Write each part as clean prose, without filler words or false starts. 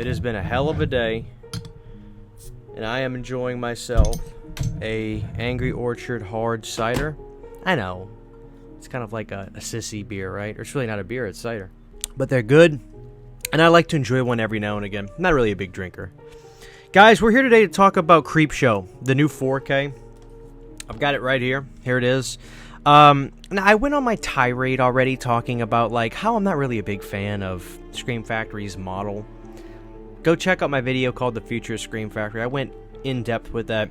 It has been a hell of a day, and I am enjoying myself a Angry Orchard hard cider. I know, it's kind of like a sissy beer, right? Or it's really not a beer, it's cider. But they're good, and I like to enjoy one every now and again. I'm not really a big drinker. Guys, we're here today to talk about Creepshow, the new 4K. I've got it right here. Here it is. Now, I went on my tirade already talking about, like, how I'm not really a big fan of Scream Factory's model. Go check out my video called The Future of Scream Factory. I went in depth with that.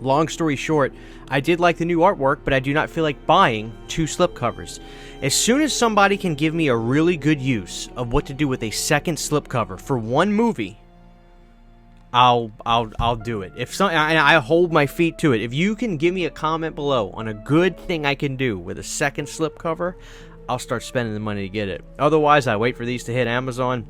Long story short, I did like the new artwork, but I do not feel like buying 2 slipcovers. As soon as somebody can give me a really good use of what to do with a second slipcover for one movie, I'll do it. If some, and I hold my feet to it. If you can give me a comment below on a good thing I can do with a second slipcover, I'll start spending the money to get it. Otherwise, I wait for these to hit Amazon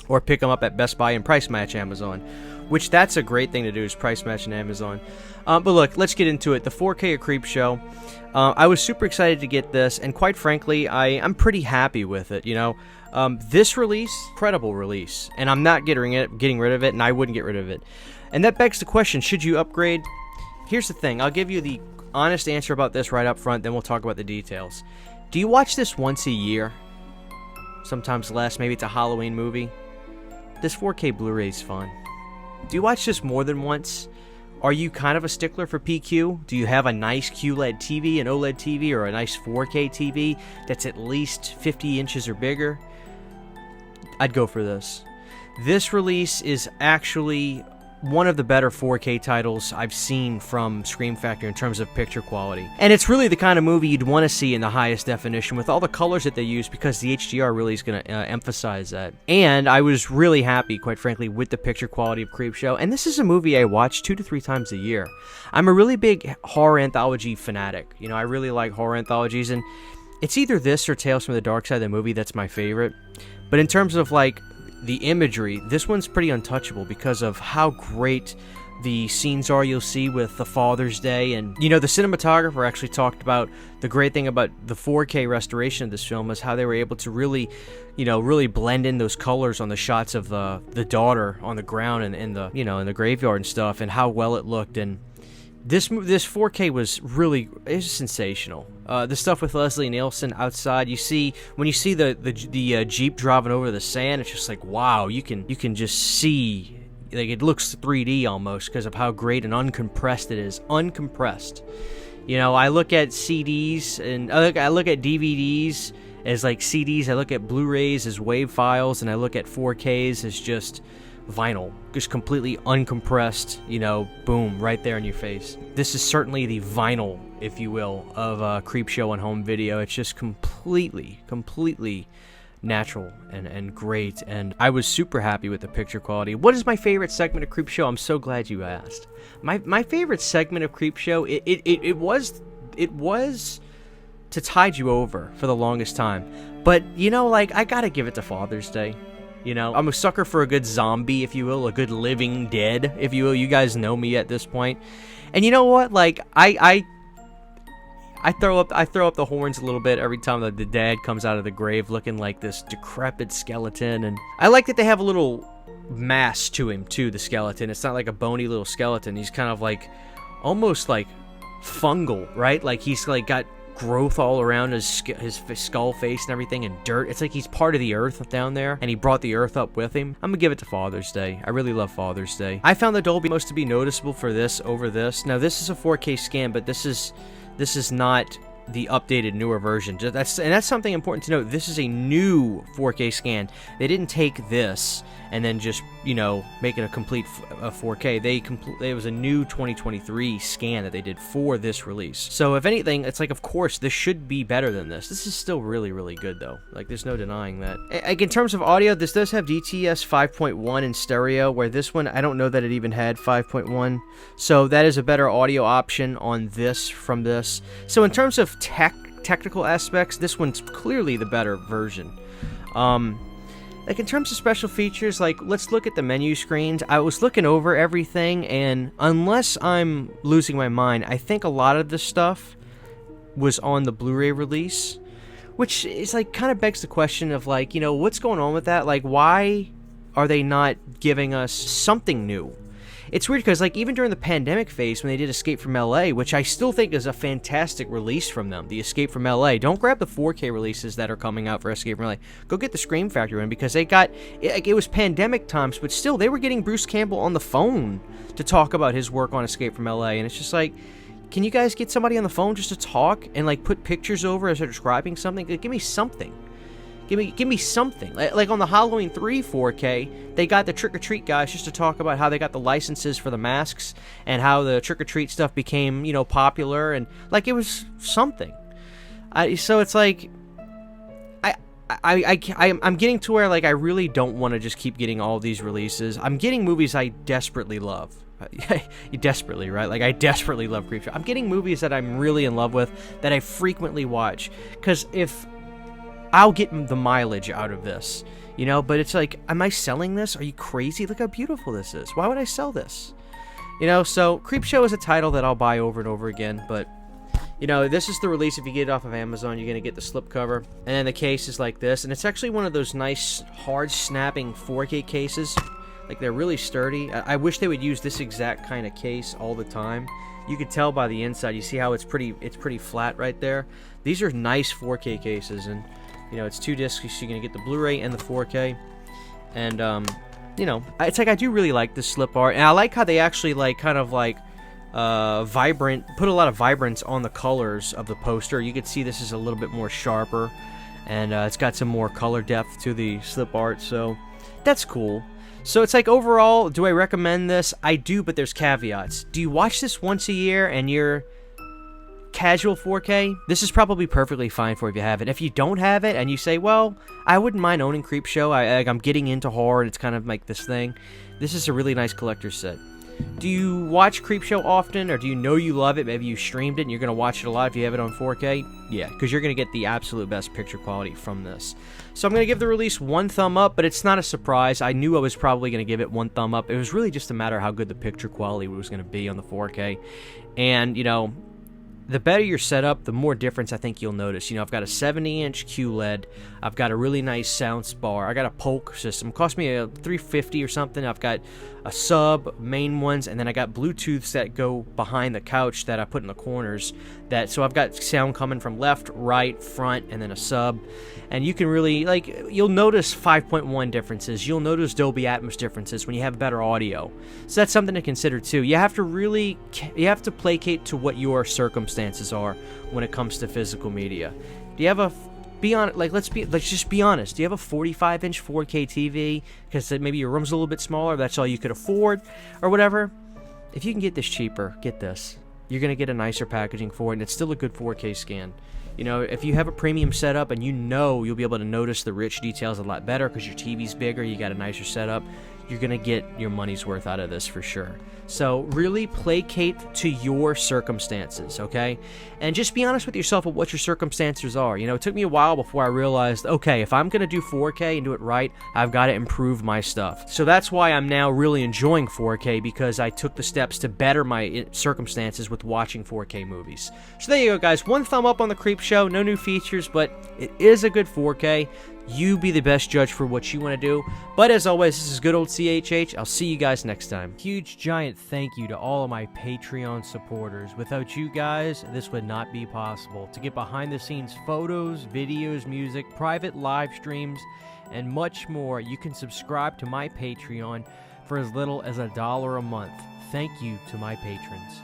or pick them up at Best Buy and price match Amazon, which that's a great thing to do, is price match in Amazon. But look, let's get into it. The 4K of Creepshow. I was super excited to get this, and quite frankly, I'm pretty happy with it. You know, this release, incredible release, and I'm not getting rid of it, and I wouldn't get rid of it. And that begs the question: should you upgrade? Here's the thing. I'll give you the honest answer about this right up front. Then we'll talk about the details. Do you watch this once a year? Sometimes less. Maybe it's a Halloween movie. This 4K Blu-ray is fun. Do you watch this more than once? Are you kind of a stickler for PQ? Do you have a nice QLED TV, an OLED TV, or a nice 4K TV that's at least 50 inches or bigger? I'd go for this. This release is actually one of the better 4K titles I've seen from Scream Factory in terms of picture quality. And it's really the kind of movie you'd want to see in the highest definition with all the colors that they use, because the HDR really is going to emphasize that. And I was really happy, quite frankly, with the picture quality of Creepshow. And this is a movie I watch 2 to 3 times a year. I'm a really big horror anthology fanatic. You know, I really like horror anthologies, and it's either this or Tales from the Dark Side of the movie that's my favorite. But in terms of, like, the imagery, this one's pretty untouchable because of how great the scenes are you'll see with the Father's Day. And, you know, the cinematographer actually talked about the great thing about the 4K restoration of this film is how they were able to really, you know, really blend in those colors on the shots of the daughter on the ground and in the, you know, in the graveyard and stuff, and how well it looked. And this 4K was really, it's sensational. The stuff with Leslie Nielsen outside, when you see the Jeep driving over the sand, it's just like, wow, you can just see, like, it looks 3D almost because of how great and uncompressed it is. Uncompressed. You know, I look at CDs and I look at DVDs as like CDs. I look at Blu-rays as WAV files, and I look at 4Ks as just vinyl, just completely uncompressed, you know, boom, right there in your face. This is certainly the vinyl, if you will, of Creepshow on home video. It's just completely natural and great, and I was super happy with the picture quality. What is my favorite segment of Creepshow? I'm so glad you asked. My favorite segment of Creepshow, it was to tide you over for the longest time, but, you know, like, I gotta give it to Father's Day. You know, I'm a sucker for a good zombie, if you will, a good living dead, if you will. You guys know me at this point. And you know what? Like, I throw up the horns a little bit every time that the dad comes out of the grave looking like this decrepit skeleton. And I like that they have a little mass to him too, the skeleton. It's not like a bony little skeleton. He's kind of like almost like fungal, right? Like he's like got growth all around his skull face and everything, and dirt. It's like he's part of the earth down there, and he brought the earth up with him. I'm gonna give it to Father's Day. I really love Father's Day. I found the Dolby most to be noticeable for this over this. Now, this is a 4K scan, but this is not the updated, newer version. That's something important to note. This is a new 4K scan. They didn't take this and then just, you know, make it a complete 4K. It was a new 2023 scan that they did for this release. So if anything, it's like, of course, this should be better than this. This is still really, really good, though. Like, there's no denying that. Like, in terms of audio, this does have DTS 5.1 in stereo, where this one, I don't know that it even had 5.1. So that is a better audio option on this from this. So in terms of technical aspects, this one's clearly the better version. Like, in terms of special features, like, let's look at the menu screens. I was looking over everything, and unless I'm losing my mind, I think a lot of this stuff was on the Blu-ray release, which is, like, kind of begs the question of, like, you know, what's going on with that? Like, why are they not giving us something new? It's weird because, like, even during the pandemic phase when they did Escape from LA, which I still think is a fantastic release from them, the Escape from LA. Don't grab the 4K releases that are coming out for Escape from LA. Go get the Scream Factory one, because they got, it was pandemic times, but still, they were getting Bruce Campbell on the phone to talk about his work on Escape from LA, and it's just like, can you guys get somebody on the phone just to talk and, like, put pictures over as they're describing something? Give me something. Give me something. Like on the Halloween 3 4K, they got the Trick or Treat guys just to talk about how they got the licenses for the masks and how the Trick or Treat stuff became, you know, popular, and like it was something. So it's like I'm getting to where, like, I really don't want to just keep getting all these releases. I'm getting movies I desperately love. You desperately, right? Like, I desperately love Creepshow. I'm getting movies that I'm really in love with, that I frequently watch, because if I'll get the mileage out of this, you know, but it's like, am I selling this? Are you crazy? Look how beautiful this is. Why would I sell this? You know, so Creepshow is a title that I'll buy over and over again, but, you know, this is the release. If you get it off of Amazon, you're going to get the slipcover, and then the case is like this, and it's actually one of those nice, hard snapping 4K cases. Like, they're really sturdy. I wish they would use this exact kind of case all the time. You could tell by the inside. You see how it's pretty flat right there? These are nice 4K cases, and you know, it's 2 discs, so you're going to get the Blu-ray and the 4K. And, you know, it's like, I do really like this slip art. And I like how they actually, like, kind of, like, put a lot of vibrance on the colors of the poster. You can see this is a little bit more sharper. And it's got some more color depth to the slip art. So, that's cool. So, it's like, overall, do I recommend this? I do, but there's caveats. Do you watch this once a year and you're casual 4K, this is probably perfectly fine for if you have it. If you don't have it and you say, well, I wouldn't mind owning Creepshow, I'm getting into horror, it's kind of like this thing, this is a really nice collector's set. Do you watch Creepshow often, or do you know you love it? Maybe you streamed it and you're going to watch it a lot if you have it on 4K? Yeah, because you're going to get the absolute best picture quality from this. So I'm going to give the release 1 thumb up, but it's not a surprise. I knew I was probably going to give it 1 thumb up. It was really just a matter of how good the picture quality was going to be on the 4K. And, you know, the better your setup, the more difference I think you'll notice. You know, I've got a 70-inch QLED. I've got a really nice sound bar. I got a Polk system. It cost me a $350 or something. I've got a sub, main ones, and then I got Bluetooths that go behind the couch that I put in the corners. So I've got sound coming from left, right, front, and then a sub. And you can really, like, you'll notice 5.1 differences. You'll notice Dolby Atmos differences when you have better audio. So that's something to consider too. You have to placate to what your circumstances are when it comes to physical media. Do you have a let's just be honest. Do you have a 45-inch 4K TV because maybe your room's a little bit smaller, that's all you could afford, or whatever? If you can get this cheaper, get this. You're going to get a nicer packaging for it, and it's still a good 4K scan. You know, if you have a premium setup and you know you'll be able to notice the rich details a lot better because your TV's bigger, you got a nicer setup, you're going to get your money's worth out of this for sure. So really placate to your circumstances, okay? And just be honest with yourself of what your circumstances are. You know, it took me a while before I realized, okay, if I'm going to do 4K and do it right, I've got to improve my stuff. So that's why I'm now really enjoying 4K, because I took the steps to better my circumstances with watching 4K movies. So there you go, guys. 1 thumb up on the Creepshow. No new features, but it is a good 4K. You be the best judge for what you want to do. But as always, this is good old CHH. I'll see you guys next time. Huge, giant thank you to all of my Patreon supporters. Without you guys, this would not be possible. To get behind-the-scenes photos, videos, music, private live streams, and much more, you can subscribe to my Patreon for as little as $1 a month. Thank you to my patrons.